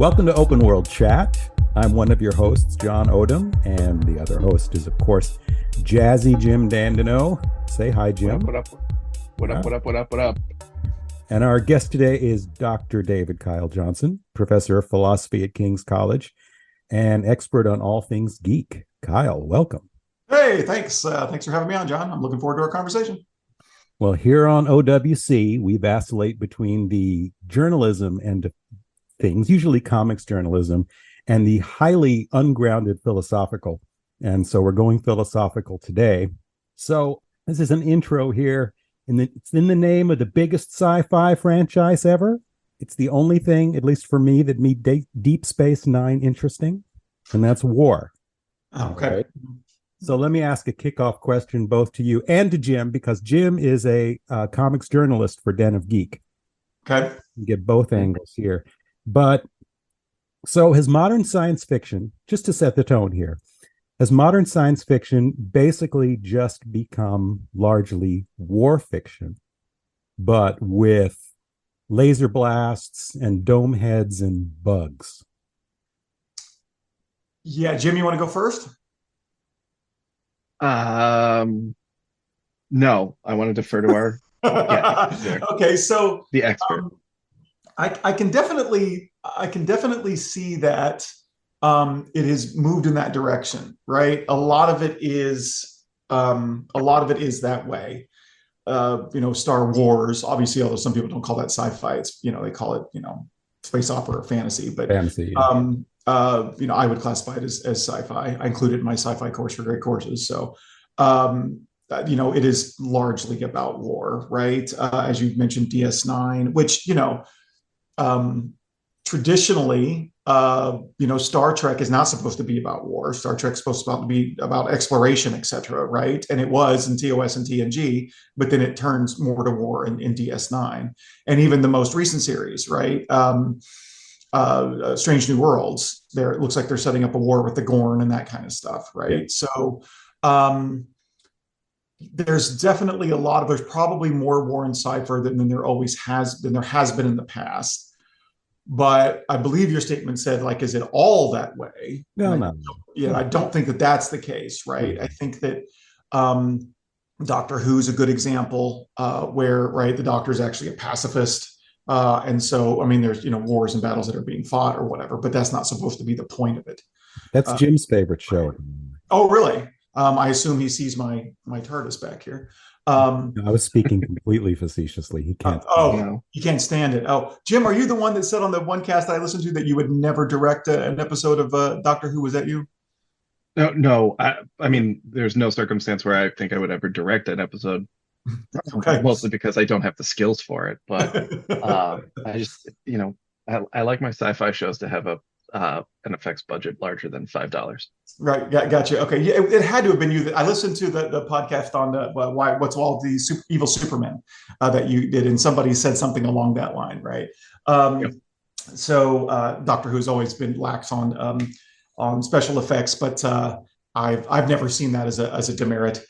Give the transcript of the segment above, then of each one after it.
Welcome to Open World Chat. I'm one of your hosts, John Odom, and the other host is, of course, Jazzy Jim Dandino. Say hi, Jim. What up? What up? And our guest today is Dr. David Kyle Johnson, professor of philosophy at King's College and expert on all things geek. Kyle, welcome. Hey, thanks. Thanks for having me on, John. I'm looking forward to our conversation. Well, here on OWC, we vacillate between the journalism and things, usually comics journalism, and the highly ungrounded philosophical. And so we're going philosophical today. So this is an intro here. It's in the name of the biggest sci-fi franchise ever. It's the only thing, at least for me, that made Deep Space Nine interesting, and that's war. Okay. Right? So let me ask a kickoff question both to you and to Jim, because Jim is a comics journalist for Den of Geek. Okay. You get both angles here. But so has modern science fiction, just to set the tone here, has modern science fiction basically just become largely war fiction, but with laser blasts and dome heads and bugs? Yeah, Jim, you want to go first? No, I want to defer to our Okay, so the expert. I can definitely see that it has moved in that direction, right? A lot of it is that way. Star Wars, obviously, although some people don't call that sci-fi, it's they call it space opera or fantasy, but Fantasy, yeah. I would classify it as sci-fi. I included in my sci-fi course for great courses. So it is largely about war, right? As you mentioned, DS9, which traditionally, Star Trek is not supposed to be about war. Star Trek's supposed to be about exploration, etc., right? And it was in TOS and TNG, but then it turns more to war in DS9, and even the most recent series, right? Strange New Worlds. There, it looks like they're setting up a war with the Gorn and that kind of stuff, right? Yeah. So there's definitely there's probably more war in sci-fi than there has been in the past. But I believe your statement said, like, is it all that way? No. I don't think that that's the case, right? I think that Doctor Who's a good example where, right, the Doctor is actually a pacifist. And so, I mean, there's, wars and battles that are being fought or whatever, but that's not supposed to be the point of it. That's Jim's favorite show. Oh, really? I assume he sees my TARDIS back here. I was speaking completely facetiously. He can't. You can't stand it. Oh, Jim, are you the one that said on the one cast I listened to that you would never direct an episode of Doctor Who? Was that you? No. I mean, there's no circumstance where I think I would ever direct an episode. Okay. Mostly because I don't have the skills for it. But I just, I like my sci-fi shows to have an effects budget larger than $5. Right. Gotcha. Okay. Yeah, it had to have been you. That I listened to the podcast on what's all the evil Supermen that you did, and somebody said something along that line, right? Yep. So Doctor Who's always been lax on special effects, but I've never seen that as a demerit.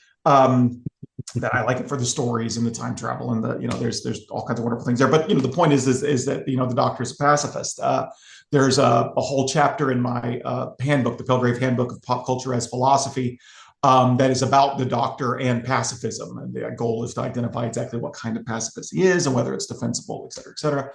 That I like it for the stories and the time travel and there's all kinds of wonderful things there. But the point is that the Doctor is a pacifist. There's a whole chapter in my handbook, the Pelgrave Handbook of Pop Culture as Philosophy, that is about the Doctor and pacifism. And the goal is to identify exactly what kind of pacifist he is and whether it's defensible, et cetera, et cetera.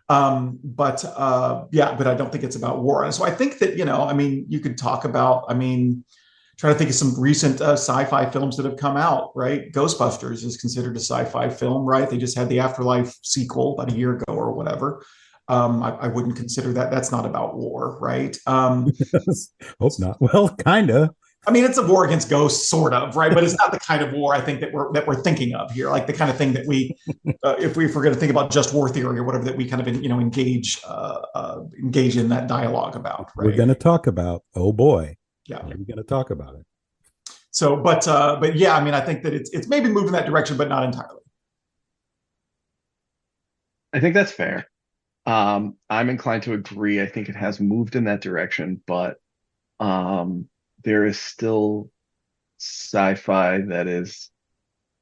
But I don't think it's about war. And so I think that, you could talk about, trying to think of some recent sci-fi films that have come out, right? Ghostbusters is considered a sci-fi film, right? They just had the Afterlife sequel about a year ago or whatever. I wouldn't consider that. That's not about war, right? Hope not. Well, kind of. I mean, it's a war against ghosts, sort of, right? But it's not the kind of war I think that we're thinking of here, like the kind of thing that we, if we're going to think about just war theory or whatever, that we kind of engage in that dialogue about. Right? We're going to talk about. Oh boy, yeah, we're going to talk about it. So, but yeah, I think that it's maybe moving that direction, but not entirely. I think that's fair. I'm inclined to agree. I think it has moved in that direction, but there is still sci-fi that is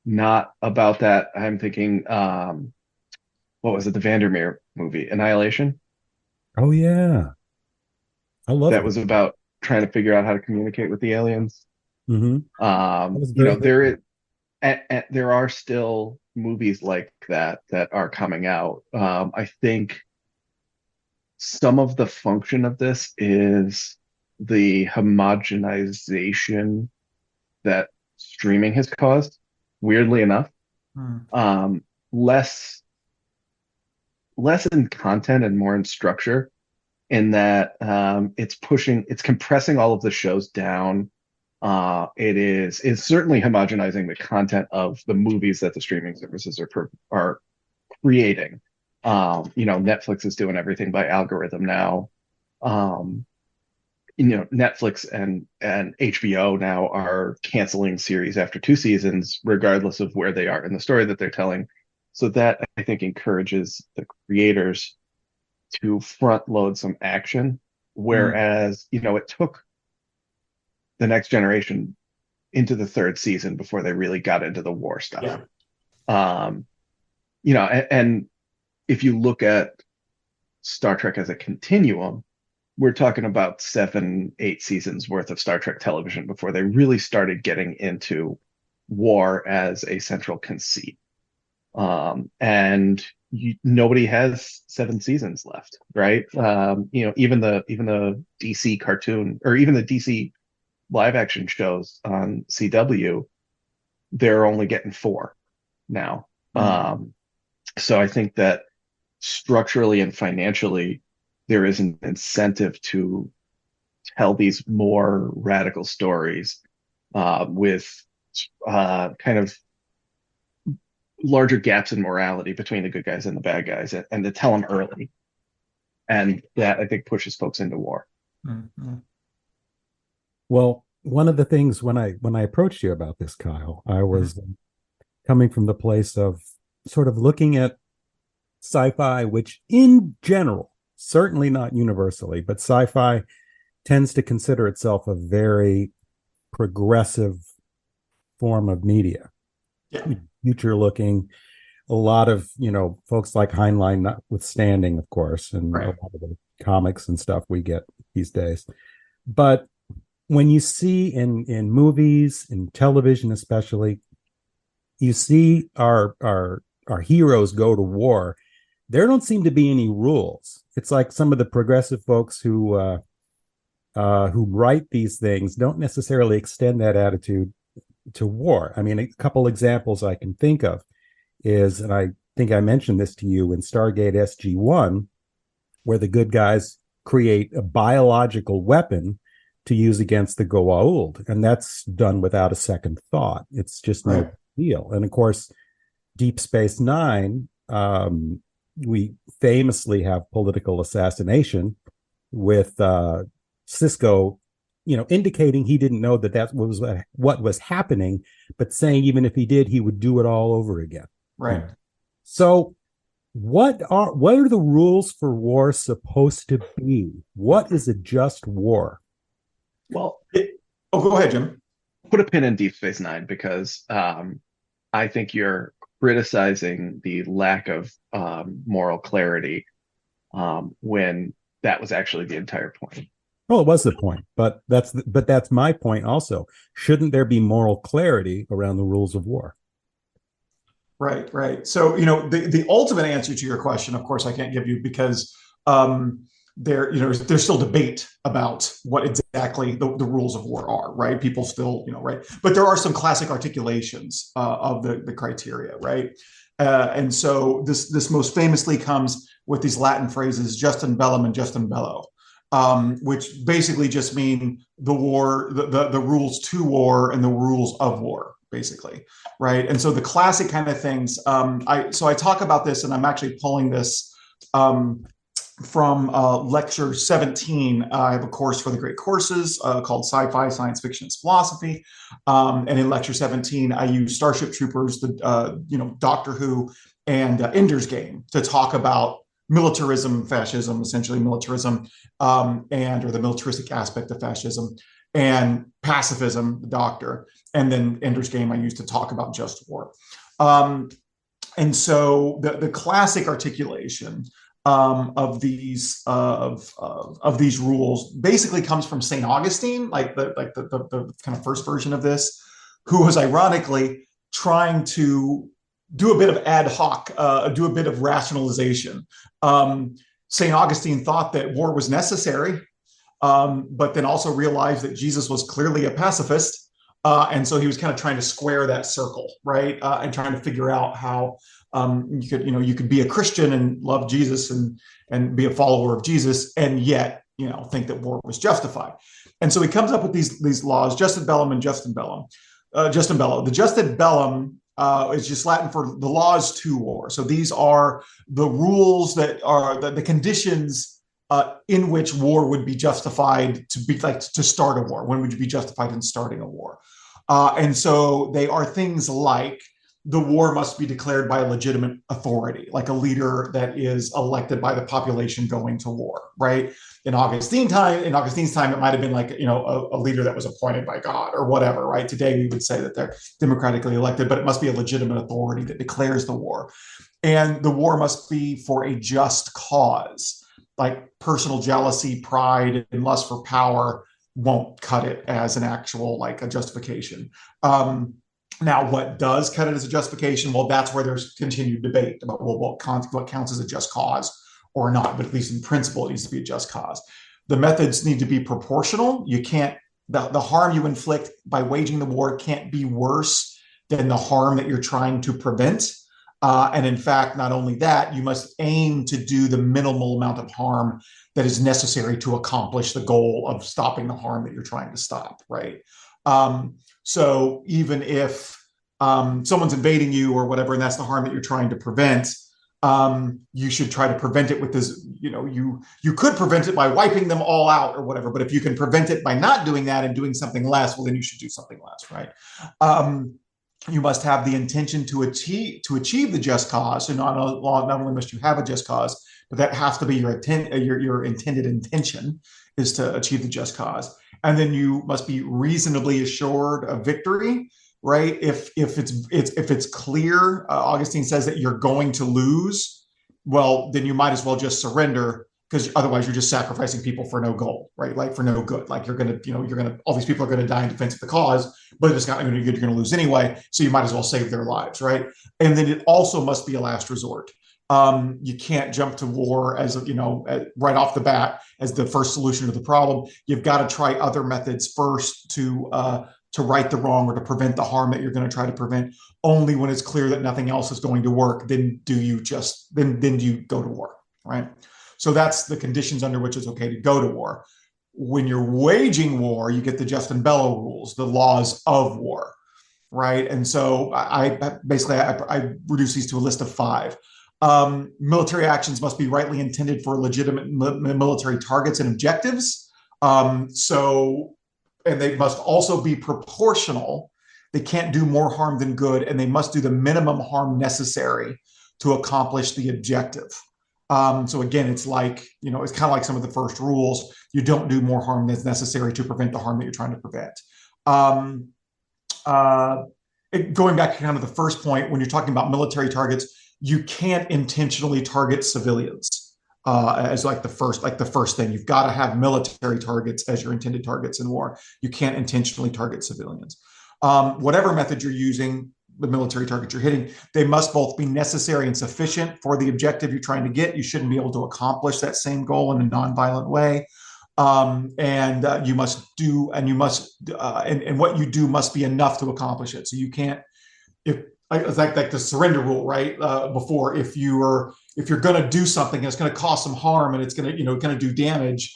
not about that. I'm thinking, what was it? The Vandermeer movie, Annihilation. Oh yeah. I love that that. was about trying to figure out how to communicate with the aliens. Mm-hmm. That was You very know, good. there are still movies like that that are coming out. I think some of the function of this is the homogenization that streaming has caused, weirdly enough. Mm. Um, less less in content and more in structure, in that it's compressing all of the shows down. It's certainly homogenizing the content of the movies that the streaming services are creating. You know, Netflix is doing everything by algorithm now. Um, you know, Netflix and HBO now are canceling series after 2 seasons, regardless of where they are in the story that they're telling. So that, I think, encourages the creators to front load some action. Mm. Whereas, you know, it took the next generation into the third season before they really got into the war stuff. Yeah. Um, you know, and if you look at Star Trek as a continuum, we're talking about 7, 8 seasons worth of Star Trek television before they really started getting into war as a central conceit. And nobody has 7 seasons left, right? You know, even the DC cartoon or even the DC live action shows on CW, they're only getting 4 now. Mm. So I think that structurally and financially, there is an incentive to tell these more radical stories with kind of larger gaps in morality between the good guys and the bad guys, and to tell them early. And that, I think, pushes folks into war. Mm. Well, one of the things when I approached you about this, Kyle, I Mm. was coming from the place of sort of looking at sci-fi, which in general, certainly not universally, but sci-fi tends to consider itself a very progressive form of media, Yeah. future looking. A lot of, folks like Heinlein notwithstanding, of course, and a Right. lot of the comics and stuff we get these days. But when you see in movies, in television especially, you see our heroes go to war, there don't seem to be any rules. It's like some of the progressive folks who write these things don't necessarily extend that attitude to war. I mean, a couple examples I can think of is, and I think I mentioned this to you in Stargate SG-1, where the good guys create a biological weapon to use against the Goa'uld, and that's done without a second thought. It's just no Right. deal. And of course, Deep Space Nine, we famously have political assassination with Cisco, indicating he didn't know that was what was happening, but saying even if he did, he would do it all over again. Right. So, what are the rules for war supposed to be? What is a just war? Well, Oh, go ahead, Jim. put a pin in Deep Space Nine, because I think you're criticizing the lack of moral clarity, when that was actually the entire point. Well, it was the point, but that's my point also. Shouldn't there be moral clarity around the rules of war? Right, right. So, the ultimate answer to your question, of course, I can't give you because there's still debate about what exactly the rules of war are, right? People still, right. But there are some classic articulations of the criteria, right? And so this most famously comes with these Latin phrases, justum bellum and justum bello, which basically just mean the war, the rules to war and the rules of war, basically, right? And so the classic kind of things. I talk about this, and I'm actually pulling this from lecture 17. I have a course for the great courses called Sci-Fi, Science Fiction, and Philosophy. And in lecture 17, I use Starship Troopers, Doctor Who, and Ender's Game to talk about militarism, fascism, essentially militarism, or the militaristic aspect of fascism, and pacifism, the Doctor, and then Ender's Game I used to talk about just war. And so the classic articulation of these rules basically comes from Saint Augustine, the kind of first version of this, who was ironically trying to do a bit of ad hoc, do a bit of rationalization. Saint Augustine thought that war was necessary, but then also realized that Jesus was clearly a pacifist. And so he was kind of trying to square that circle, right? And trying to figure out how you could be a Christian and love Jesus and be a follower of Jesus, and yet think that war was justified. And so he comes up with these laws, Justin Bellum and Justin Bello. The Justin Bellum is just Latin for the laws to war. So these are the rules that are the conditions in which war would be justified to start a war. When would you be justified in starting a war? And so they are things like the war must be declared by a legitimate authority, like a leader that is elected by the population going to war, right? In Augustine's time, it might have been like, a leader that was appointed by God or whatever, right? Today, we would say that they're democratically elected, but it must be a legitimate authority that declares the war. And the war must be for a just cause, like personal jealousy, pride, and lust for power won't cut it as an actual, like a justification. Now, what does cut it as a justification? Well, that's where there's continued debate about what counts as a just cause or not, but at least in principle, it needs to be a just cause. The methods need to be proportional. You can't, the harm you inflict by waging the war can't be worse than the harm that you're trying to prevent. And in fact, not only that, you must aim to do the minimal amount of harm that is necessary to accomplish the goal of stopping the harm that you're trying to stop, right? So even if someone's invading you or whatever, and that's the harm that you're trying to prevent, you should try to prevent it with this, you could prevent it by wiping them all out or whatever, but if you can prevent it by not doing that and doing something less, well, then you should do something less, right? You must have the intention to achieve the just cause. So not only must you have a just cause, but that has to be your intended intention is to achieve the just cause. And then you must be reasonably assured of victory, right? If it's clear, Augustine says that you're going to lose, well, then you might as well just surrender, because otherwise you're just sacrificing people for no goal, right? Like for no good. Like all these people are going to die in defense of the cause, but it's not going to be good. You're going to lose anyway, so you might as well save their lives, right? And then it also must be a last resort. You can't jump to war as right off the bat as the first solution to the problem. You've got to try other methods first to right the wrong or to prevent the harm that you're going to try to prevent. Only when it's clear that nothing else is going to work, then do you go to war, right? So that's the conditions under which it's okay to go to war. When you're waging war, you get the Justin Bello rules, the laws of war, right? And so I reduce these to a list of 5. Military actions must be rightly intended for legitimate military targets and objectives. And they must also be proportional. They can't do more harm than good, and they must do the minimum harm necessary to accomplish the objective. So again, it's like, it's kind of like some of the first rules. You don't do more harm than is necessary to prevent the harm that you're trying to prevent. Going back to kind of the first point, when you're talking about military targets, you can't intentionally target civilians as like the first thing. You've got to have military targets as your intended targets in war. You can't intentionally target civilians. Whatever method you're using, the military target you're hitting, they must both be necessary and sufficient for the objective you're trying to get. You shouldn't be able to accomplish that same goal in a nonviolent way. And what you do must be enough to accomplish it. So you can't, it's like the surrender rule, right? Before, if you're going to do something, it's going to cause some harm and it's going to do damage,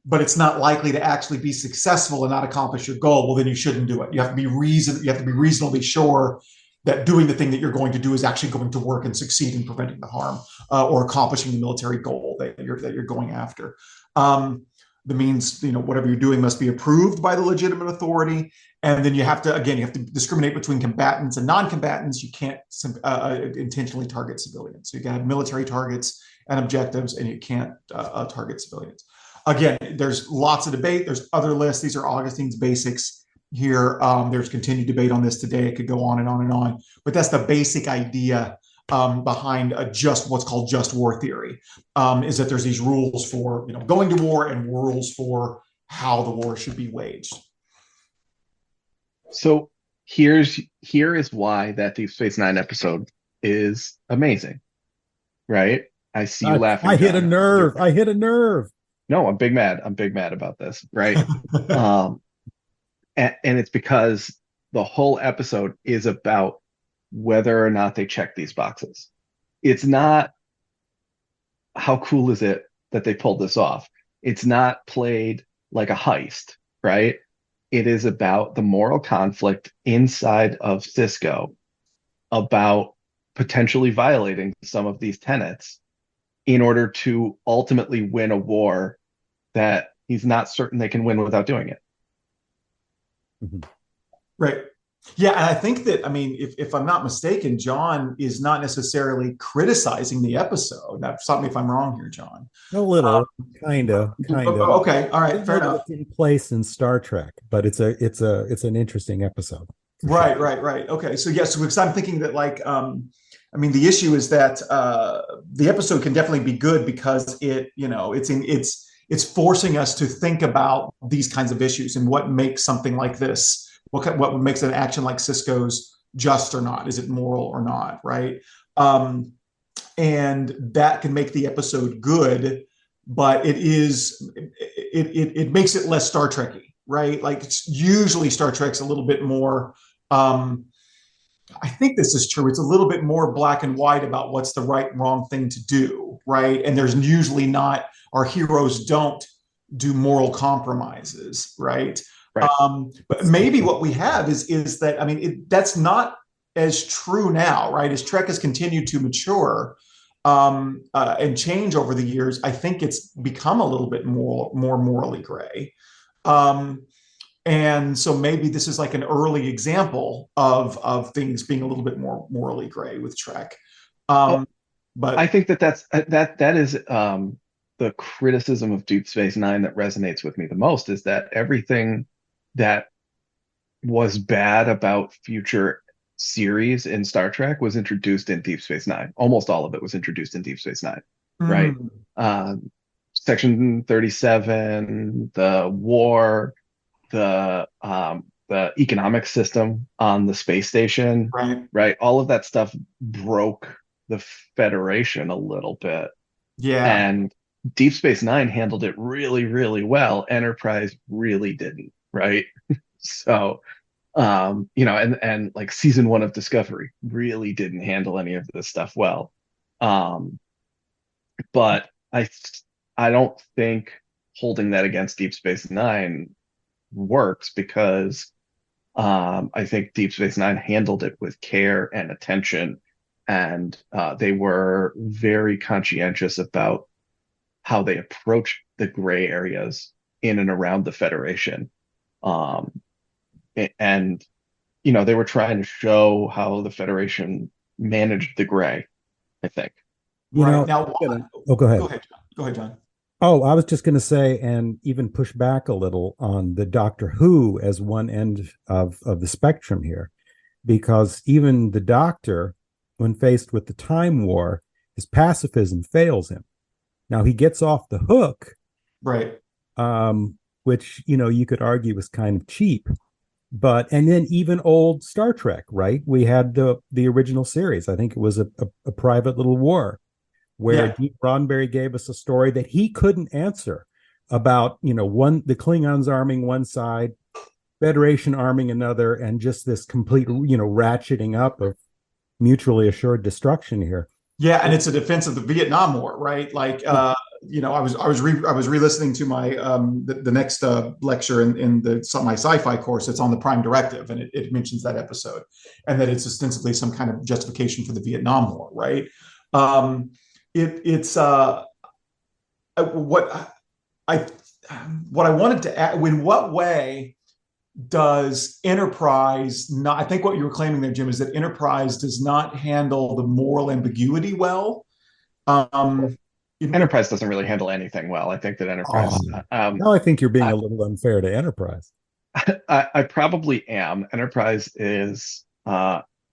but it's not likely to actually be successful and not accomplish your goal, well, then you shouldn't do it. You have to be reasonably sure that doing the thing that you're going to do is actually going to work and succeed in preventing the harm or accomplishing the military goal that you're going after. The means, whatever you're doing must be approved by the legitimate authority. And then you have to discriminate between combatants and non-combatants. You can't intentionally target civilians. So you can have military targets and objectives, and you can't target civilians. Again, there's lots of debate. There's other lists. These are Augustine's basics here. There's continued debate on this today. It could go on and on and on, but that's the basic idea behind what's called just war theory, is that there's these rules for going to war and rules for how the war should be waged. So here is why that Deep Space Nine episode is amazing, right? I see you laughing. I hit a John. nerve. I hit a nerve. No, I'm big mad. I'm big mad about this, right? And it's because the whole episode is about whether or not they check these boxes. It's not how cool is it that they pulled this off. It's not played like a heist, right? It is about the moral conflict inside of Cisco about potentially violating some of these tenets in order to ultimately win a war that he's not certain they can win without doing it. Mm-hmm. Right. Yeah, and I think that, I mean, if I'm not mistaken, John is not necessarily criticizing the episode. Now, stop me if I'm wrong here, John. A little, kind of. Okay, all right, fair enough. It's in place in Star Trek, but it's an interesting episode. Right. Okay, so yes, because I'm thinking that I mean, the issue is that the episode can definitely be good because it's forcing us to think about these kinds of issues and what makes something like this. What makes an action like Cisco's just or not? Is it moral or not? Right. And that can make the episode good, but it makes it less Star Trek-y, right? Like it's usually Star Trek's a little bit more. I think this is true. It's a little bit more black and white about what's the right and wrong thing to do, right? And there's usually not, our heroes don't do moral compromises, right? Right. But maybe what we have is that, I mean, that's not as true now, right? As Trek has continued to mature and change over the years, I think it's become a little bit more morally gray. And so maybe this is like an early example of things being a little bit more morally gray with Trek. But I think that is the criticism of Deep Space Nine that resonates with me the most, is that everything that was bad about future series in Star Trek was introduced in Deep Space Nine. Almost all of it was introduced in Deep Space Nine, right? Section 37, the war, the economic system on the space station, right? All of that stuff broke the Federation a little bit. Yeah. And Deep Space Nine handled it really, really well. Enterprise really didn't, right? So, and like season 1 of Discovery really didn't handle any of this stuff well. But I don't think holding that against Deep Space Nine works, because I think Deep Space Nine handled it with care and attention, and they were very conscientious about how they approached the gray areas in and around the Federation. And they were trying to show how the Federation managed the gray, I think. Now, go ahead. Go ahead, John. Oh, I was just going to say, and even push back a little on the Doctor Who as one end of the spectrum here, because even the Doctor, when faced with the Time War, his pacifism fails him. Now he gets off the hook, right? Which you could argue was kind of cheap, and then even old Star Trek, right? We had the original series. I think it was a private little war, where Gene Roddenberry gave us a story that he couldn't answer about, the Klingons arming one side, Federation arming another, and just this complete, ratcheting up of mutually assured destruction here. Yeah, and it's a defense of the Vietnam War, right? Like, I was re-listening to my the next lecture in my sci-fi course. It's on the Prime Directive, and it mentions that episode, and that it's ostensibly some kind of justification for the Vietnam War, right? It's what I wanted to add. In what way does Enterprise not? I think what you were claiming there, Jim, is that Enterprise does not handle the moral ambiguity well. Enterprise doesn't really handle anything well. I think that Enterprise. Now I think you're being a little unfair to Enterprise. I probably am. Enterprise is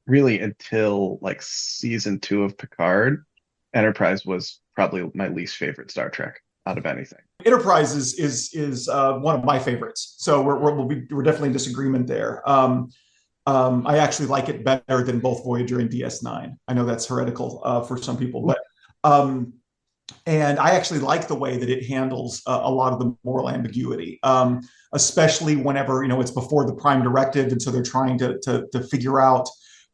really until like season 2 of Picard, Enterprise was probably my least favorite Star Trek out of anything. Enterprise is one of my favorites. So we're definitely in disagreement there. I actually like it better than both Voyager and DS9. I know that's heretical for some people, but and I actually like the way that it handles a lot of the moral ambiguity, especially whenever it's before the Prime Directive, and so they're trying to figure out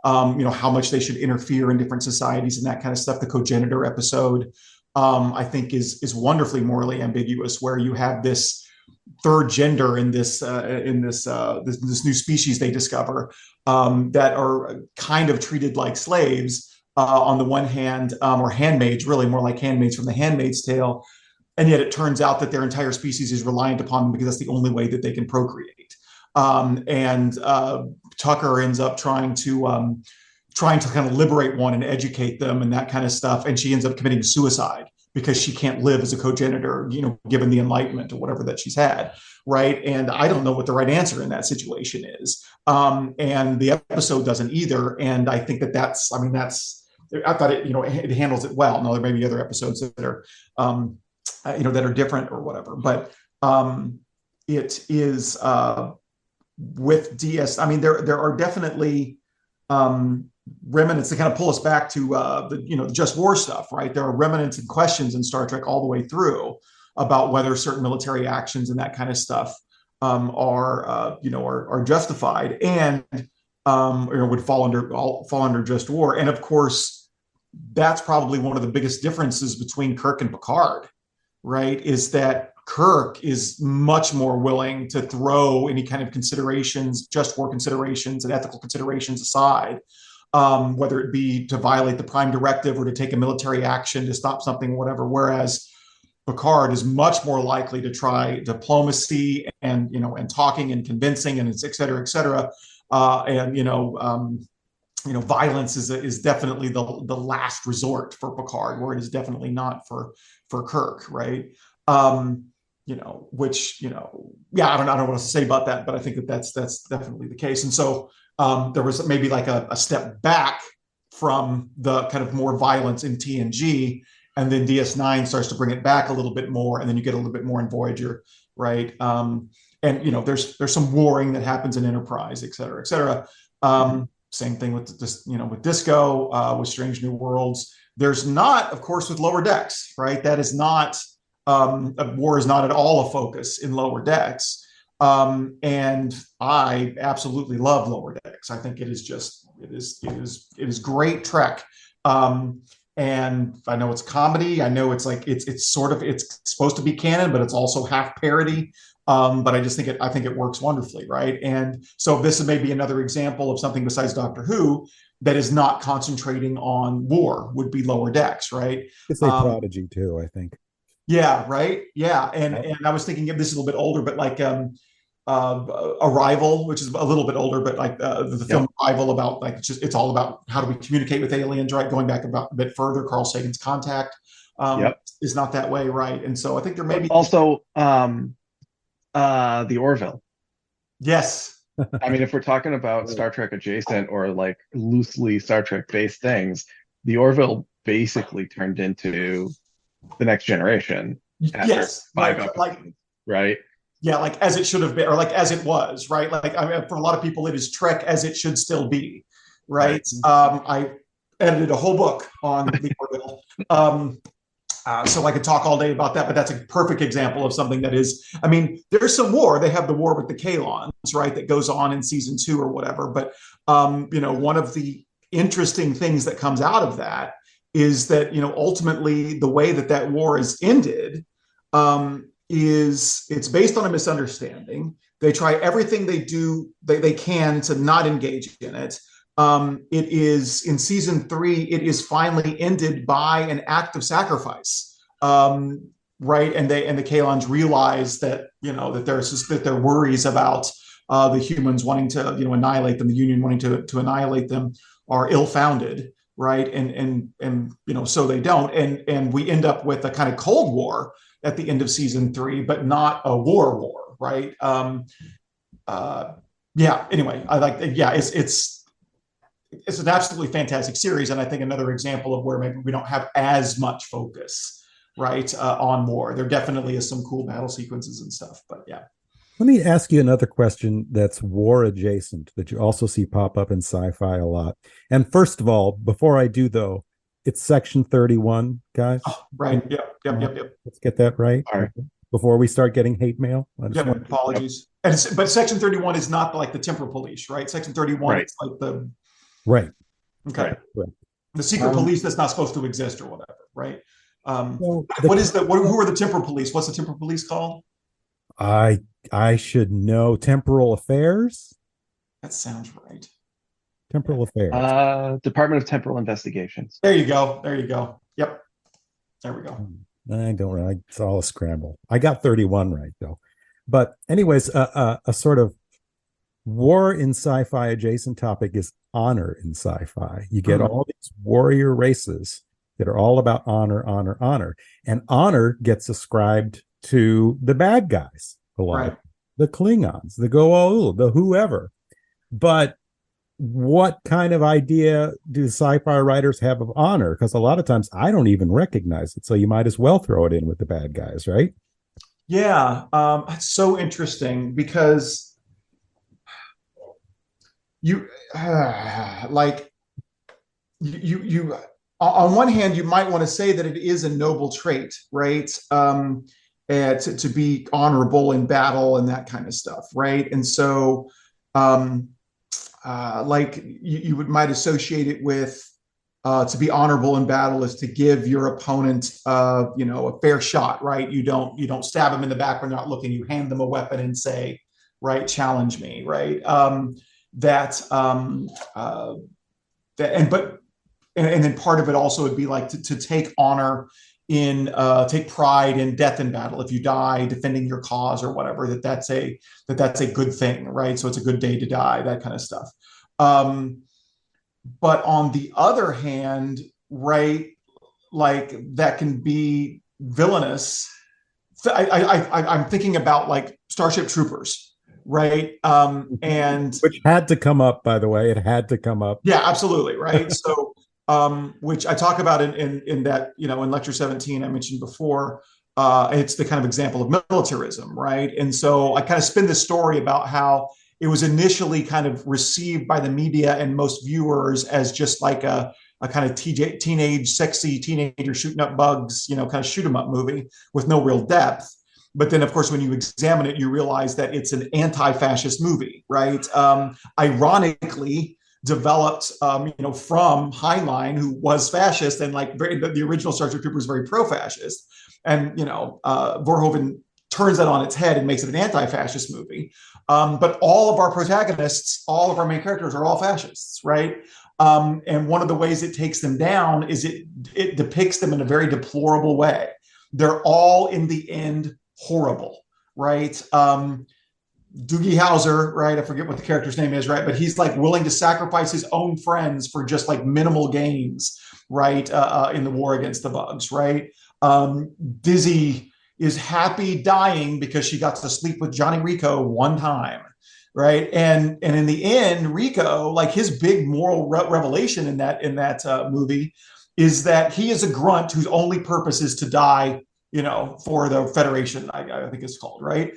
how much they should interfere in different societies and that kind of stuff. The Cogenitor episode, I think, is wonderfully morally ambiguous, where you have this third gender in this new species they discover that are kind of treated like slaves on the one hand, or handmaids, really more like handmaids from The Handmaid's Tale, and yet it turns out that their entire species is reliant upon them because that's the only way that they can procreate. And Tucker ends up trying to kind of liberate one and educate them and that kind of stuff, and she ends up committing suicide because she can't live as a cogenitor, given the enlightenment or whatever that she's had, right? And I don't know what the right answer in that situation is, and the episode doesn't either. And I think that's I thought it handles it well. Now there may be other episodes that are that are different or whatever, but it is with DS. I mean, there are definitely remnants to kind of pull us back to the Just War stuff, right? There are remnants and questions in Star Trek all the way through about whether certain military actions and that kind of stuff are justified and would fall under Just War. And of course, that's probably one of the biggest differences between Kirk and Picard, right? Is that Kirk is much more willing to throw any kind of considerations, Just War considerations and ethical considerations aside, whether it be to violate the Prime Directive or to take a military action to stop something or whatever. Whereas Picard is much more likely to try diplomacy and talking and convincing and et cetera, et cetera. Violence is definitely the last resort for Picard, where it is definitely not for Kirk, right? Yeah, I don't know what else to say about that, but I think that's definitely the case. And so there was maybe like a step back from the kind of more violence in TNG, and then DS9 starts to bring it back a little bit more, and then you get a little bit more in Voyager, right? And there's some warring that happens in Enterprise, et cetera, et cetera. Same thing with this, with Disco, with Strange New Worlds. There's not, of course, with Lower Decks, right? That is not war is not at all a focus in Lower Decks. And I absolutely love Lower Decks. I think it is great Trek. And I know it's comedy. I know it's like it's supposed to be canon, but it's also half parody. But I think it works wonderfully, right? And so this is maybe another example of something besides Doctor Who that is not concentrating on war, would be Lower Decks, right? It's a Prodigy too, I think. Yeah, right. Yeah, and I was thinking of this a little bit older, but like Arrival, which is a little bit older, but like the film Arrival, about like it's all about how do we communicate with aliens, right? Going back about a bit further, Carl Sagan's Contact is not that way, right? And so I think there may be also the Orville. Yes. I mean, if we're talking about Star Trek adjacent or like loosely Star Trek based things, the Orville basically turned into the Next Generation after 5 episodes, right? Yeah, like as it should have been, or like as it was, right? Like, I mean, for a lot of people, it is Trek as it should still be, right? I edited a whole book on the Orville. So I could talk all day about that, but that's a perfect example of something that is, I mean, there's some war. They have the war with the Kalons, right? That goes on in season 2 or whatever. But, one of the interesting things that comes out of that is that, ultimately the way that war is ended is it's based on a misunderstanding. They try everything they can to not engage in it. It is in season 3. It is finally ended by an act of sacrifice, right? And the Kalons realize that that their worries about the humans wanting to annihilate them, the Union wanting to annihilate them, are ill-founded, right? And so they don't, and we end up with a kind of Cold War at the end of season 3, but not a war, right? Anyway, I like, it's it's an absolutely fantastic series, and I think another example of where maybe we don't have as much focus, right, on war. There definitely is some cool battle sequences and stuff, but yeah. Let me ask you another question that's war adjacent that you also see pop up in sci-fi a lot. And first of all, before I do though, it's Section 31, guys. Oh, right. Yep. Let's get that right. All right. Before we start getting hate mail. Yep. Apologies. And but Section 31 is not like the temporal police, right? Section 31 right. is like the right. Okay. Right. The secret police that's not supposed to exist or whatever, right? Who are the temporal police? What's the temporal police called? I should know. Temporal Affairs? That sounds right. Temporal Affairs. Department of Temporal Investigations. There you go. Yep. There we go. I don't know. It's all a scramble. I got 31 right, though. But anyways, a sort of war in sci-fi adjacent topic is honor in sci-fi. You get all these warrior races that are all about honor. And honor gets ascribed to the bad guys a lot. Right. The Klingons, the Goa'uld, the whoever. But what kind of idea do sci-fi writers have of honor? Because a lot of times I don't even recognize it. So you might as well throw it in with the bad guys, right? Yeah. It's so interesting because you on one hand, you might want to say that it is a noble trait, right? To be honorable in battle and that kind of stuff, right? And so you might associate it with to be honorable in battle is to give your opponent a fair shot, right? You don't stab them in the back when they're not looking. You hand them a weapon and say, right, challenge me, right? And then part of it also would be like to take honor in take pride in death in battle. If you die defending your cause or whatever, that's a good thing, right? So it's a good day to die, that kind of stuff. But on the other hand, right, like that can be villainous. I'm thinking about like Starship Troopers, right? And which had to come up, by the way. It had to come up. Yeah, absolutely, right. So which I talk about in that, in lecture 17 I mentioned before. It's the kind of example of militarism, right? And so I kind of spin this story about how it was initially kind of received by the media and most viewers as just like a kind of teenage, sexy teenager shooting up bugs, kind of shoot 'em up movie with no real depth. But then, of course, when you examine it, you realize that it's an anti-fascist movie, right? Ironically, developed, from Heinlein, who was fascist, and like the original Starship Troopers was very pro-fascist, and Verhoeven turns that on its head and makes it an anti-fascist movie. But all of our protagonists, all of our main characters, are all fascists, right? And one of the ways it takes them down is it depicts them in a very deplorable way. They're all in the end horrible, right? Doogie Howser, right? I forget what the character's name is, right? But he's like willing to sacrifice his own friends for just like minimal gains, right? In the war against the bugs, right? Dizzy is happy dying because she got to sleep with Johnny Rico one time, right? And in the end, Rico, like his big moral revelation in that movie, is that he is a grunt whose only purpose is to die, for the Federation. I think it's called, right?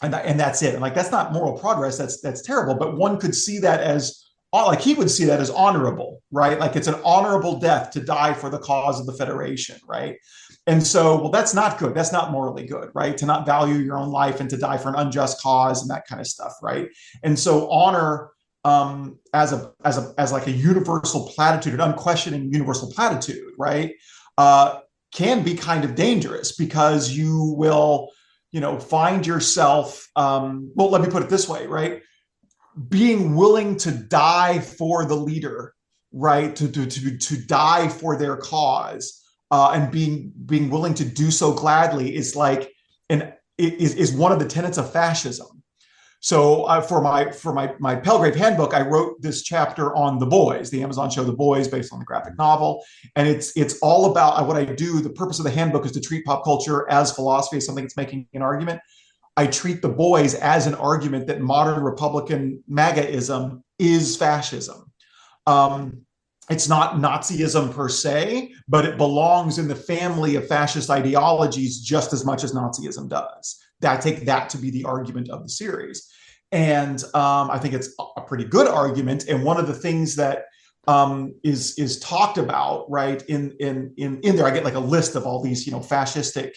And that's it. And like that's not moral progress. That's terrible. But one could see that as like he would see that as honorable, right? Like it's an honorable death to die for the cause of the Federation, right? And so, well, that's not good. That's not morally good, right? To not value your own life and to die for an unjust cause and that kind of stuff, right? And so, honor as like a universal platitude, an unquestioning universal platitude, right, can be kind of dangerous because you will, find yourself. Well, let me put it this way, right? Being willing to die for the leader, right? To die for their cause. And being willing to do so gladly is like is one of the tenets of fascism. So for my Pelgrave handbook, I wrote this chapter on The Boys, the Amazon show The Boys, based on the graphic novel, and it's all about what I do. The purpose of the handbook is to treat pop culture as philosophy, as something that's making an argument. I treat The Boys as an argument that modern Republican MAGAism is fascism. It's not Nazism per se, but it belongs in the family of fascist ideologies just as much as Nazism does. I take that to be the argument of the series. And I think it's a pretty good argument. And one of the things that is talked about, right, in there, I get like a list of all these, fascistic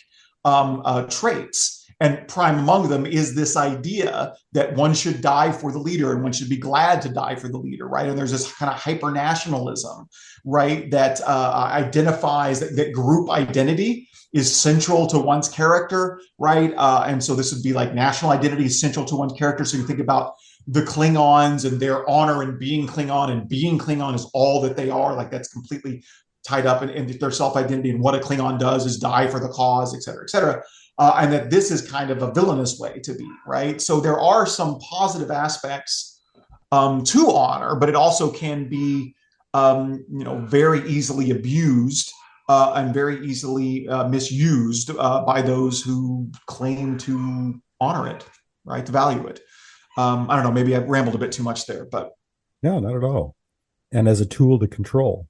traits. And prime among them is this idea that one should die for the leader and one should be glad to die for the leader, right? And there's this kind of hyper nationalism, right, that identifies that group identity is central to one's character, right? And so this would be like national identity is central to one's character. So you think about the Klingons and their honor in being Klingon, and being Klingon is all that they are. Like that's completely tied up in their self-identity, and what a Klingon does is die for the cause, et cetera, et cetera. And that this is kind of a villainous way to be, right? So there are some positive aspects to honor, but it also can be, very easily abused and very easily misused by those who claim to honor it, right? To value it. I don't know, maybe I rambled a bit too much there, but. No, not at all. And as a tool to control.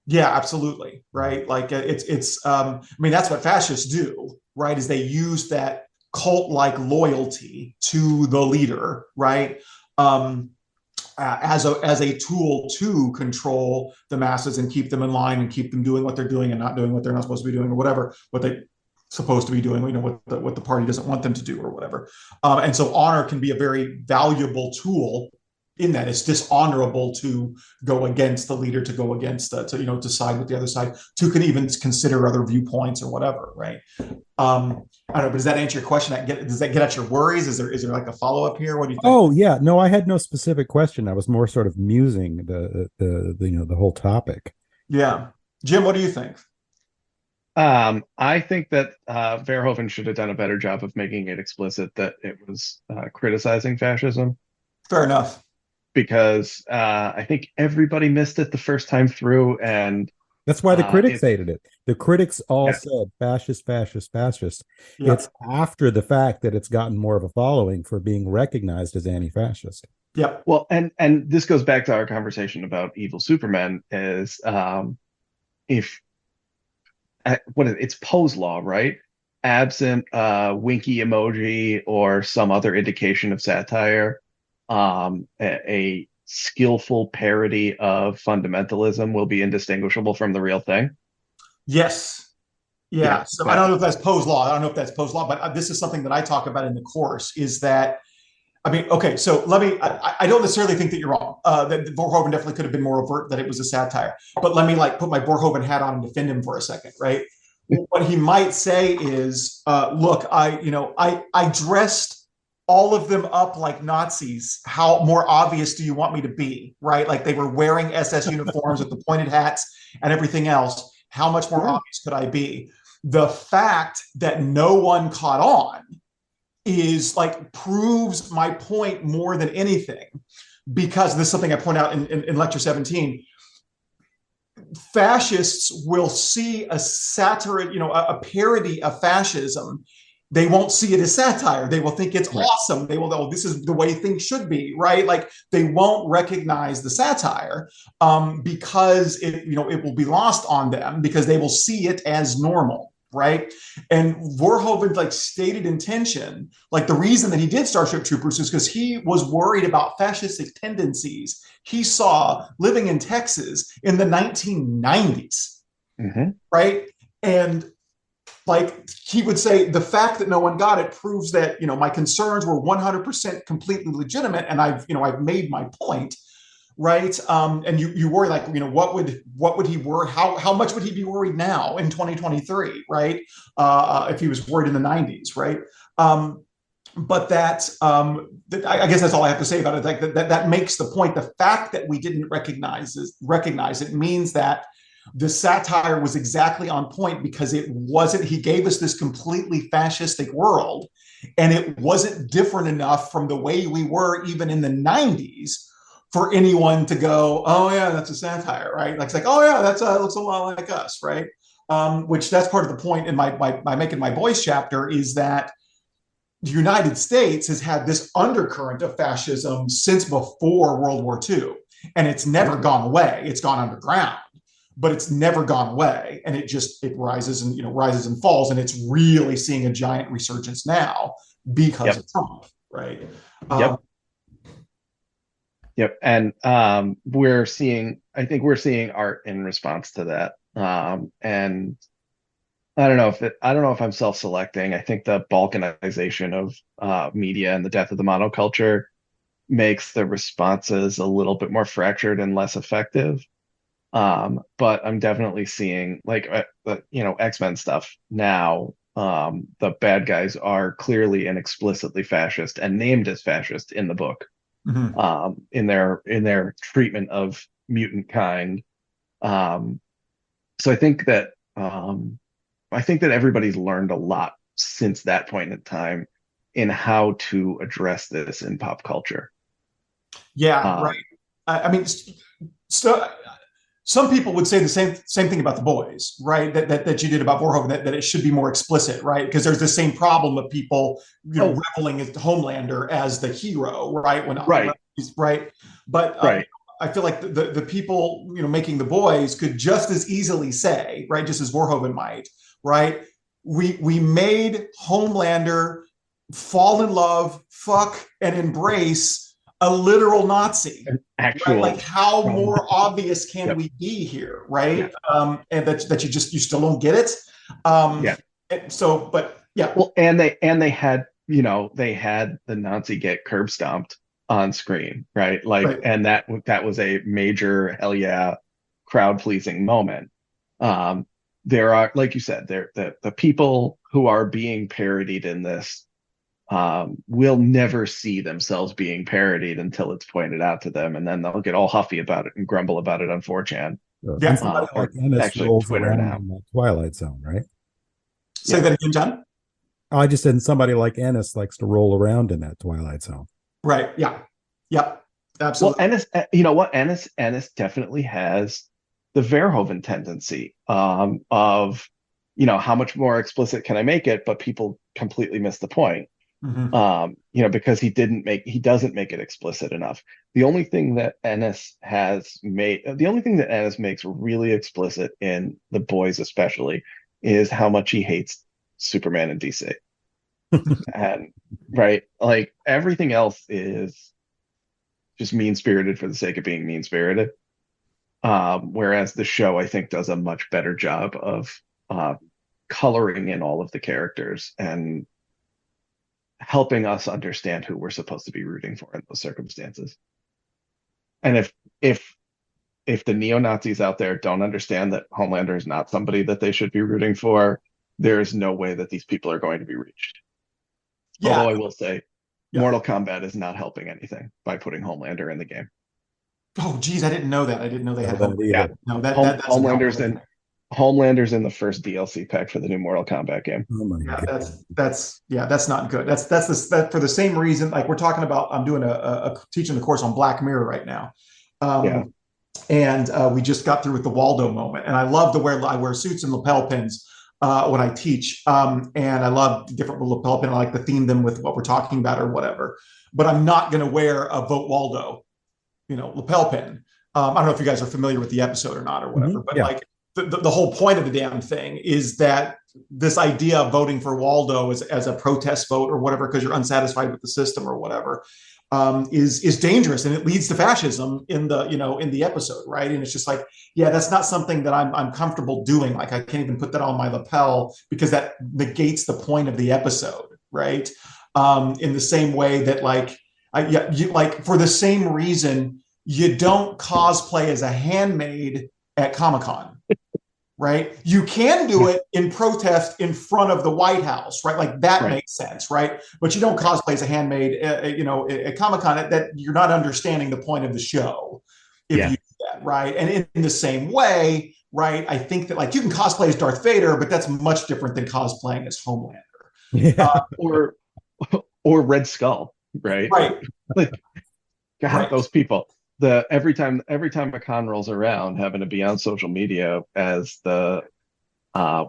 Yeah, absolutely. Right. Like I mean, that's what fascists do, right? Is they use that cult-like loyalty to the leader, right? As a tool to control the masses and keep them in line and keep them doing what they're doing and not doing what they're not supposed to be doing, or whatever, what they supposed to be doing, what the party doesn't want them to do or whatever. And so honor can be a very valuable tool in that. It's dishonorable to go against the leader, to go against to side with the other side, to can even consider other viewpoints or whatever, right? I don't know, but does that answer your question? Does that get at your worries? Is there like a follow-up here? What do you think? Oh yeah, no, I had no specific question. I was more sort of musing the whole topic. Yeah. Jim, what do you think? I think that Verhoeven should have done a better job of making it explicit that it was criticizing fascism. Fair enough. Because I think everybody missed it the first time through, and that's why the critics hated it. The critics all yeah. said fascist, fascist, fascist. Yeah. It's after the fact that it's gotten more of a following for being recognized as anti-fascist. Yeah. Well, and this goes back to our conversation about evil Superman. Is if it's Poe's law, right? Absent winky emoji or some other indication of satire, a skillful parody of fundamentalism will be indistinguishable from the real thing. Yes. Yeah. So I don't know if that's Poe's law. But this is something that I talk about in the course, is that, I mean, okay, so I don't necessarily think that you're wrong. That Verhoeven definitely could have been more overt, that it was a satire. But let me put my Verhoeven hat on and defend him for a second, right? What he might say is, look, I dressed all of them up like Nazis. How more obvious do you want me to be, right? Like they were wearing SS uniforms with the pointed hats and everything else. How much more obvious could I be? The fact that no one caught on is proves my point more than anything, because this is something I point out in lecture 17. Fascists will see a satire, a parody of fascism. They won't see it as satire. They will think it's awesome. They will know this is the way things should be, right? Like they won't recognize the satire because it will be lost on them, because they will see it as normal, right? And Verhoeven's stated intention, the reason that he did Starship Troopers is because he was worried about fascistic tendencies he saw living in Texas in the 1990s, right? And he would say, the fact that no one got it proves that, my concerns were 100% completely legitimate. And I've made my point, right? And you worry, what would he worry? How much would he be worried now in 2023, right? If he was worried in the 90s, right? But I guess that's all I have to say about it. That makes the point. The fact that we didn't recognize it means that the satire was exactly on point, because he gave us this completely fascistic world, and it wasn't different enough from the way we were even in the 90s for anyone to go, oh yeah, that's a satire, right? It's oh yeah, that's looks a lot like us, right? Which that's part of the point in my Making My Boys chapter, is that the United States has had this undercurrent of fascism since before World War II. and it's never gone away. It's gone underground, but it's never gone away, and it rises and rises and falls, and it's really seeing a giant resurgence now because of Trump, right? Yep. Yep. And I think we're seeing art in response to that. And I don't know if I'm self-selecting. I think the balkanization of media and the death of the monoculture makes the responses a little bit more fractured and less effective. But I'm definitely seeing like X-Men stuff now. The bad guys are clearly and explicitly fascist and named as fascist in the book. In their treatment of mutant kind. So I think that everybody's learned a lot since that point in time in how to address this in pop culture. Yeah, right. I mean, so some people would say the same thing about The Boys, right? That you did about Verhoeven, that it should be more explicit, right? Because there's the same problem of people, reveling as Homelander as the hero, right? Right. But I feel like the people, making The Boys could just as easily say, right, just as Verhoeven might, right? We made Homelander fall in love, fuck, and embrace a literal Nazi. Actual, right? Like how more obvious can we be here, right? And that you still don't get it. So, but yeah. Well, and they had the Nazi get curb stomped on screen, right? Like, and that was a major hell yeah crowd pleasing moment. There are, like you said, the people who are being parodied in this will never see themselves being parodied until it's pointed out to them, and then they'll get all huffy about it and grumble about it on 4chan. Yeah, somebody like Ennis rolls Twitter around now in the Twilight Zone, right? Say that again, John. I just said somebody like Ennis likes to roll around in that Twilight Zone. Right. Yeah. Yep. Absolutely. Well, Ennis, you know what? Ennis definitely has the Verhoeven tendency of, how much more explicit can I make it? But people completely miss the point. Because he doesn't make it explicit enough. The only thing that Ennis makes really explicit in The Boys, especially, is how much he hates Superman and DC. And right, like everything else is just mean-spirited for the sake of being mean-spirited. Whereas the show, I think, does a much better job of coloring in all of the characters and helping us understand who we're supposed to be rooting for in those circumstances. And if the neo-Nazis out there don't understand that Homelander is not somebody that they should be rooting for, there is no way that these people are going to be reached. Yeah. Although I will say, Mortal Kombat is not helping anything by putting Homelander in the game. Oh, geez, I didn't know that. I didn't know they had Homelander. Yeah. No, that's Homelander's in the first DLC pack for the new Mortal Kombat game. Oh my God. That's not good. That's for the same reason. Like we're talking about, I'm doing a teaching the course on Black Mirror right now. And we just got through with the Waldo moment. And I love to I wear suits and lapel pins when I teach. And I love different lapel pin. I like to theme them with what we're talking about or whatever. But I'm not going to wear a Vote Waldo, lapel pin. I don't know if you guys are familiar with the episode or not or whatever, but like the whole point of the damn thing is that this idea of voting for Waldo as a protest vote or whatever, because you're unsatisfied with the system or whatever, is dangerous, and it leads to fascism in the episode, right? And it's just like, yeah, that's not something that I'm comfortable doing. Like I can't even put that on my lapel because that negates the point of the episode, right? In the same way that for the same reason you don't cosplay as a handmaid at Comic-Con. Right? You can do it in protest in front of the White House, right? Like that makes sense, right? But you don't cosplay as a handmaid, at Comic-Con. That you're not understanding the point of the show if you do that, right? And in the same way, right? I think that you can cosplay as Darth Vader, but that's much different than cosplaying as Homelander, or Red Skull, right? Right. God, those people. Every time a con rolls around, having to be on social media as the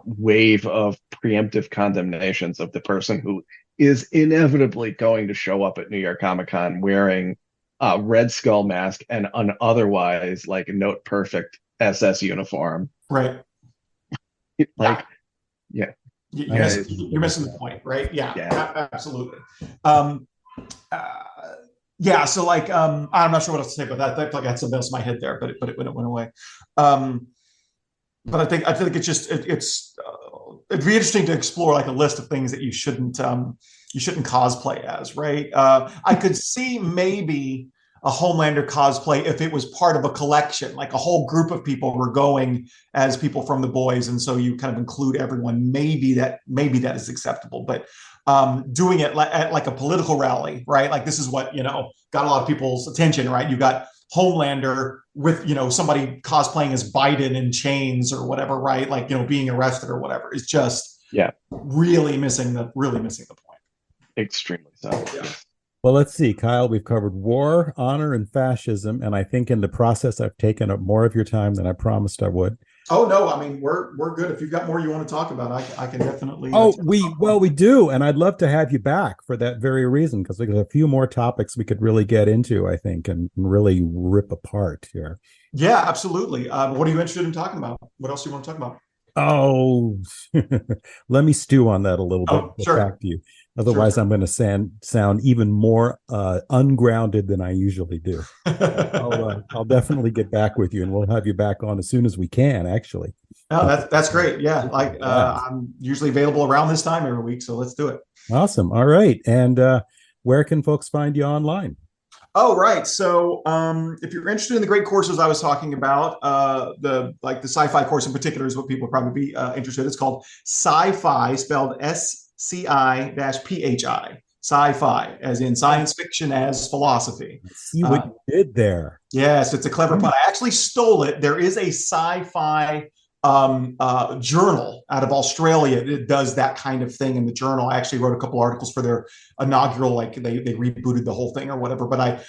wave of preemptive condemnations of the person who is inevitably going to show up at New York Comic Con wearing Red Skull mask and an otherwise like note perfect SS uniform. Right. Like, yeah, You're I missing, guys, you're missing the point, right? Yeah, yeah. absolutely. Um, uh, yeah, so like I'm not sure what else to say about that. I feel like I had something else in my head there, but it went away. Um, but I think it's just it'd be interesting to explore like a list of things that you shouldn't cosplay as, right? I could see maybe a Homelander cosplay if it was part of a collection, like a whole group of people were going as people from the boys, and so you kind of include everyone. Maybe that is acceptable, but doing it at like a political rally, right? Like this is what got a lot of people's attention, right? You got Homelander with somebody cosplaying as Biden in chains or whatever, right? Like being arrested or whatever. It's just Yeah, really missing the point. extremely so. Yeah. Well, let's see, Kyle. We've covered war, honor, and fascism, and I think in the process, I've taken up more of your time than I promised I would. Oh no, I mean we're good. If you've got more you want to talk about, I can definitely. Oh, we do, and I'd love to have you back for that very reason because there's a few more topics we could really get into, I think, and really rip apart here. Yeah, absolutely. What are you interested in talking about? What else do you want to talk about? Oh, let me stew on that a little bit. Oh, Get sure. back to you. Otherwise, Sure. I'm going to sound even more ungrounded than I usually do. I'll definitely get back with you, and we'll have you back on as soon as we can. Actually, Oh, that's great. Yeah, like yeah. I'm usually available around this time every week, so let's do it. Awesome. All right, and where can folks find you online? Oh, right. So, if you're interested in the great courses I was talking about, the sci-fi course in particular is what people probably be interested in. It's called Sci-Fi, spelled SCI-PHI. Sci-fi, as in science fiction as philosophy. See what you did there. Yes, it's a clever pun. I actually stole it. There is a sci-fi journal out of Australia that does that kind of thing in the journal. I actually wrote a couple articles for their inaugural, like they rebooted the whole thing or whatever. But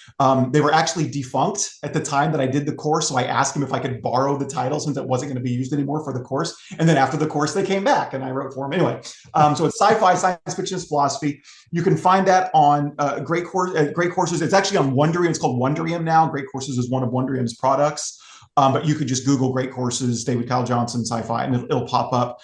they were actually defunct at the time that I did the course. So I asked them if I could borrow the title since it wasn't going to be used anymore for the course. And then after the course, they came back and I wrote for them anyway. So it's sci-fi, science fiction, philosophy. You can find that on Great Courses. It's actually on Wonderium. It's called Wonderium now. Great Courses is one of Wonderium's products. But you could just Google Great Courses, David Kyle Johnson, Sci-Fi, and it'll pop up.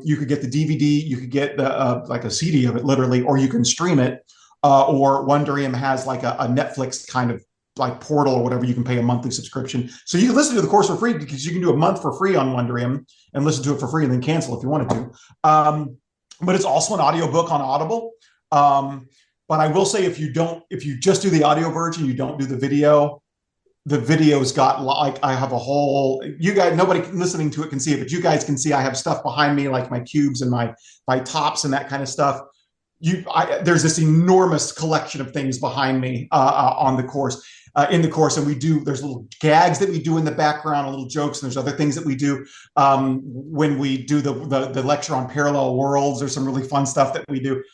You could get the DVD, you could get the like a CD of it, literally, or you can stream it. Or Wonderium has like a Netflix kind of like portal or whatever. You can pay a monthly subscription, so you can listen to the course for free because you can do a month for free on Wonderium and listen to it for free and then cancel if you wanted to. But it's also an audiobook on Audible. But I will say if you just do the audio version, you don't do the video's got like I have a whole you guys nobody listening to it can see it, but you guys can see I have stuff behind me like my cubes and my tops and that kind of stuff. There's this enormous collection of things behind me on the course in the course, and there's little gags that we do in the background, little jokes, and there's other things that we do when we do the lecture on parallel worlds. There's some really fun stuff that we do.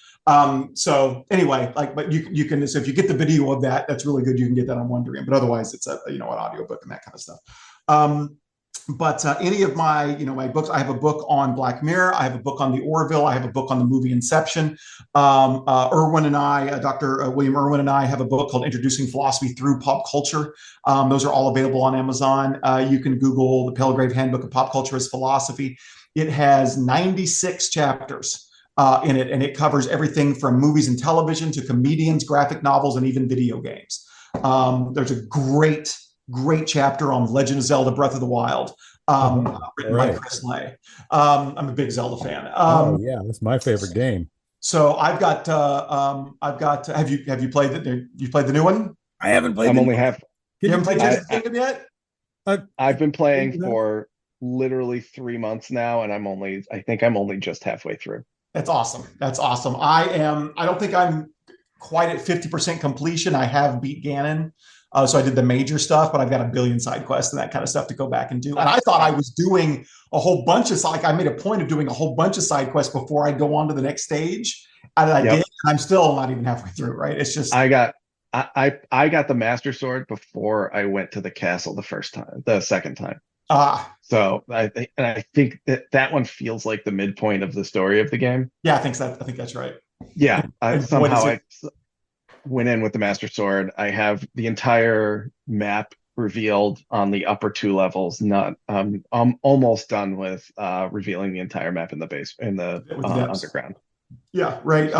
So anyway, but you can, so if you get the video of that, that's really good. You can get that on Wonderium, but otherwise it's an audiobook and that kind of stuff. But any of my books, I have a book on Black Mirror. I have a book on the Orville. I have a book on the movie Inception. Irwin and I, Dr. William Irwin and I have a book called Introducing Philosophy Through Pop Culture. Those are all available on Amazon. You can Google the Palgrave Handbook of Pop Culture as Philosophy. It has 96 chapters in it, and it covers everything from movies and television to comedians, graphic novels, and even video games. There's a great chapter on Legend of Zelda: Breath of the Wild, written by Chris Lay. I'm a big Zelda fan. Yeah, that's my favorite game. So I've got. Have you played the? You played the new one? I haven't played. I'm only half. You haven't played Tears of the Kingdom yet? I've been playing for literally 3 months now, and I think I'm only just halfway through. That's awesome. That's awesome. I don't think I'm quite at 50% completion. I have beat Ganon. So I did the major stuff, but I've got a billion side quests and that kind of stuff to go back and do. And I thought I was doing a whole bunch of I made a point of doing a whole bunch of side quests before I go on to the next stage. And I did. I'm still not even halfway through, right? It's just I got the Master Sword before I went to the castle the second time. So I think that one feels like the midpoint of the story of the game. Yeah, I think that's right. Yeah, went in with the Master Sword. I have the entire map revealed on the upper two levels. Not I'm almost done with revealing the entire map in the base in the with the depths. underground. Yeah, right.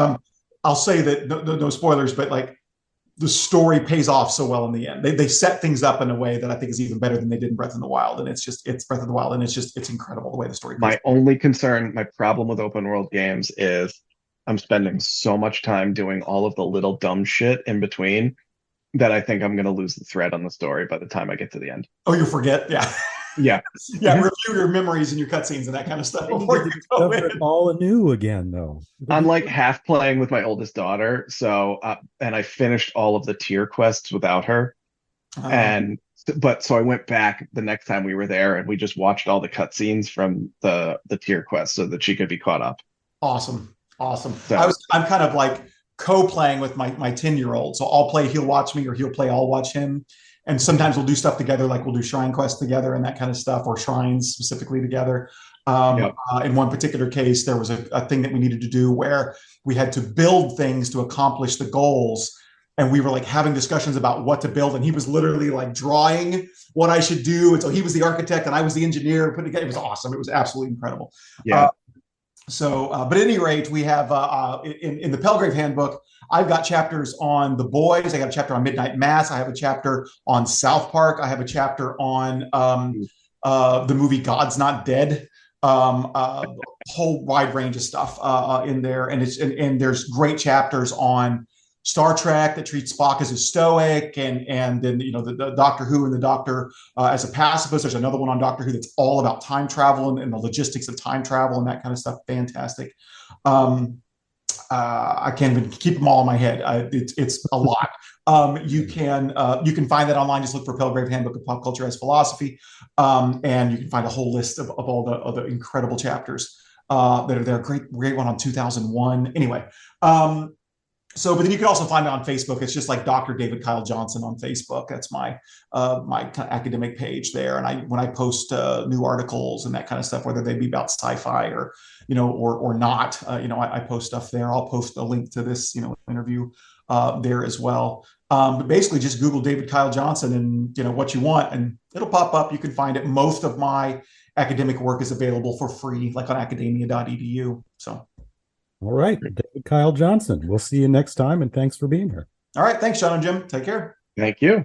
I'll say that no spoilers, but like the story pays off so well in the end. They set things up in a way that I think is even better than they did in Breath of the Wild, and it's Breath of the Wild, and it's incredible the way the story pays My off. only concern, my problem with open world games is I'm spending so much time doing all of the little dumb shit in between that I think I'm going to lose the thread on the story by the time I get to the end. Oh, you forget, yeah, Yeah. yeah. Review your memories and your cutscenes and that kind of stuff You before get you to go discover it in. all anew again, though. It'll I'm be like half playing with my oldest daughter, so and I finished all of the tier quests without her, Uh, and so I went back the next time we were there, and we just watched all the cutscenes from the tier quest so that she could be caught up. awesome, awesome. So I'm kind of like co-playing with my 10-year-old, so I'll play, he'll watch me, or he'll play, I'll watch him. And sometimes we'll do stuff together, like we'll do shrine quests together and that kind of stuff, or shrines specifically together. yeah, In one particular case, there was a thing that we needed to do where we had to build things to accomplish the goals. And we were like having discussions about what to build. And he was literally like drawing what I should do. And so he was the architect and I was the engineer. Putting together, it was awesome. It was absolutely incredible. yeah. But at any rate, we have in the Pelgrave Handbook, I've got chapters on The Boys. I got a chapter on Midnight Mass. I have a chapter on South Park. I have a chapter on the movie God's Not Dead. Whole wide range of stuff in there, and there's great chapters on Star Trek that treats Spock as a stoic, and then the Doctor Who and the Doctor as a pacifist. There's another one on Doctor Who that's all about time travel and the logistics of time travel and that kind of stuff. Fantastic. I can't even keep them all in my head. It's a lot. You can find that online. Just look for Pelgrave Handbook of Pop Culture as Philosophy, and you can find a whole list of all the incredible chapters that are there. Great one on 2001. Anyway, but then you can also find it on Facebook. It's just like Dr. David Kyle Johnson on Facebook. That's my kind of academic page there. And when I post new articles and that kind of stuff, whether they be about sci-fi or or not, I post stuff there. I'll post a link to this interview there as well. But basically, just Google David Kyle Johnson and what you want, and it'll pop up. You can find it. Most of my academic work is available for free, like on academia.edu. So. all right. David Kyle Johnson. We'll see you next time, and thanks for being here. All right. Thanks, Sean and Jim. Take care. Thank you.